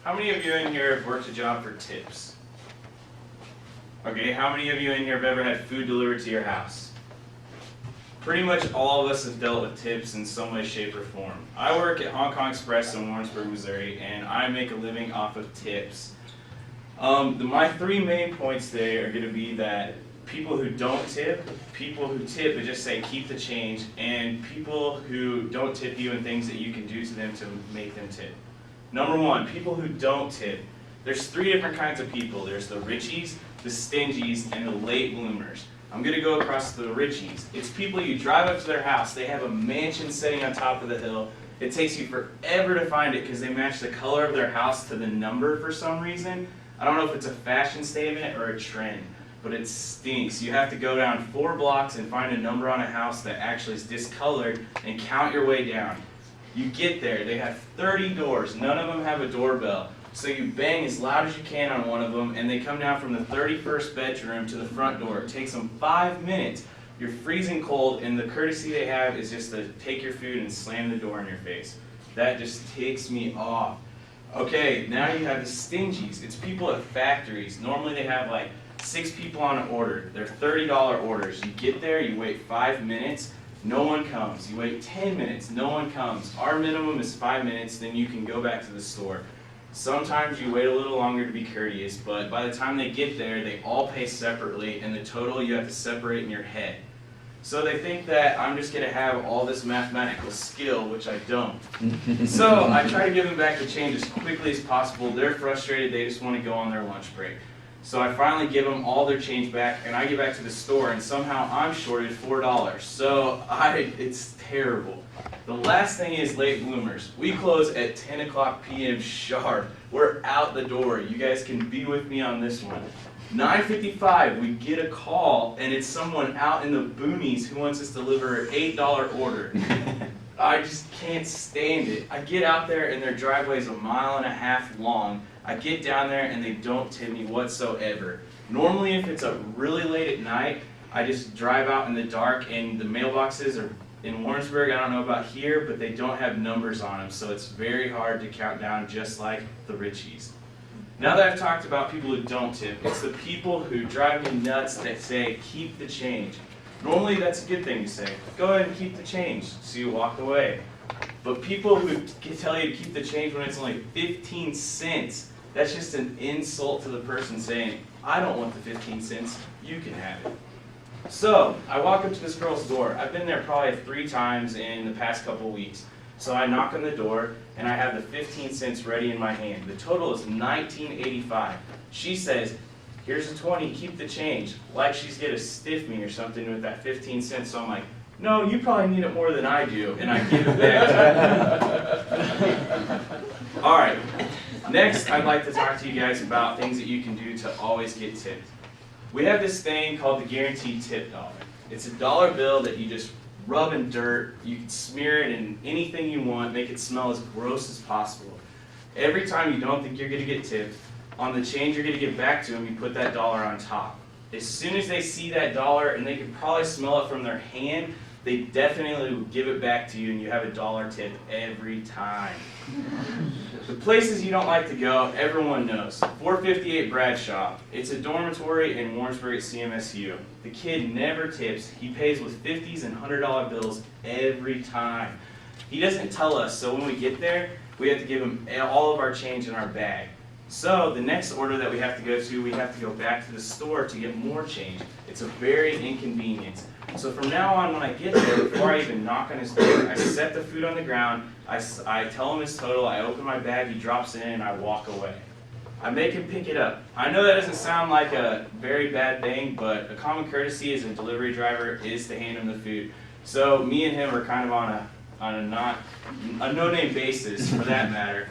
How many of you in here have worked a job for tips? Okay, how many of you in here have ever had food delivered to your house? Pretty much all of us have dealt with tips in some way, shape, or form. I work at Hong Kong Express in Warrensburg, Missouri, and I make a living off of tips. My three main points today are going to be that people who don't tip, people who tip but just say keep the change, and people who don't tip you and things that you can do to them to make them tip. Number one, people who don't tip. There's three different kinds of people. There's the richies, the stingies, and the late bloomers. I'm going to go across the richies. It's people you drive up to their house. They have a mansion sitting on top of the hill. It takes you forever to find it because they match the color of their house to the number for some reason. I don't know if it's a fashion statement or a trend, but it stinks. You have to go down 4 blocks and find a number on a house that actually is discolored and count your way down. You get there, they have 30 doors, none of them have a doorbell. So you bang as loud as you can on one of them, and they come down from the 31st bedroom to the front door. It takes them 5 minutes. You're freezing cold, and the courtesy they have is just to take your food and slam the door in your face. That just ticks me off. Okay, now you have the stingies. It's people at factories. Normally they have like 6 people on an order. They're $30 orders. You get there, you wait 5 minutes, no one comes. You wait 10 minutes, no one comes. Our minimum is 5 minutes, then you can go back to the store. Sometimes you wait a little longer to be courteous, but by the time they get there, they all pay separately, and the total you have to separate in your head. So they think that I'm just going to have all this mathematical skill, which I don't. So I try to give them back the change as quickly as possible. They're frustrated, they just want to go on their lunch break. So I finally give them all their change back, and I get back to the store, and somehow I'm shorted $4. So it's terrible. The last thing is late bloomers. We close at 10 o'clock p.m. sharp. We're out the door. You guys can be with me on this one. 9:55, we get a call, and it's someone out in the boonies who wants us to deliver an $8 order. I just can't stand it. I get out there, and their driveway is 1.5 miles long. I get down there, and they don't tip me whatsoever. Normally, if it's really late at night, I just drive out in the dark, and the mailboxes are in Warrensburg. I don't know about here, but they don't have numbers on them, so it's very hard to count down, just like the richies. Now that I've talked about people who don't tip, it's the people who drive me nuts that say, keep the change. Normally that's a good thing to say. Go ahead and keep the change, so you walk away. But people who tell you to keep the change when it's only 15 cents, that's just an insult to the person saying, I don't want the 15 cents, you can have it. So, I walk up to this girl's door. I've been there probably 3 times in the past couple weeks. So I knock on the door, and I have the 15 cents ready in my hand. The total is $19.85. She says, here's a 20, keep the change. Like she's gonna stiff me or something with that 15 cents. So I'm like, no, you probably need it more than I do, and I give it back to her. All right, next I'd like to talk to you guys about things that you can do to always get tipped. We have this thing called the guaranteed tip dollar. It's a dollar bill that you just rub in dirt. You can smear it in anything you want, make it smell as gross as possible. Every time you don't think you're going to get tipped, on the change you're going to give back to them, you put that dollar on top. As soon as they see that dollar, and they can probably smell it from their hand, they definitely will give it back to you, and you have a dollar tip every time. The places you don't like to go, everyone knows. 458 Bradshaw. It's a dormitory in Warrensburg at CMSU. The kid never tips. He pays with 50s and $100 bills every time. He doesn't tell us, so when we get there, we have to give him all of our change in our bag. So the next order that we have to go to, we have to go back to the store to get more change. It's a very inconvenience. So from now on, when I get there, before I even knock on his door, I set the food on the ground, I tell him his total, I open my bag, he drops it in, and I walk away. I make him pick it up. I know that doesn't sound like a very bad thing, but a common courtesy as a delivery driver is to hand him the food. So me and him are kind of on a no-name basis, for that matter.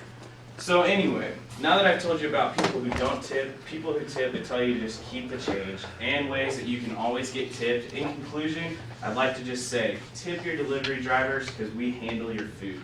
So anyway, now that I've told you about people who don't tip, people who tip that tell you to just keep the change, and ways that you can always get tipped, in conclusion, I'd like to just say, tip your delivery drivers because we handle your food.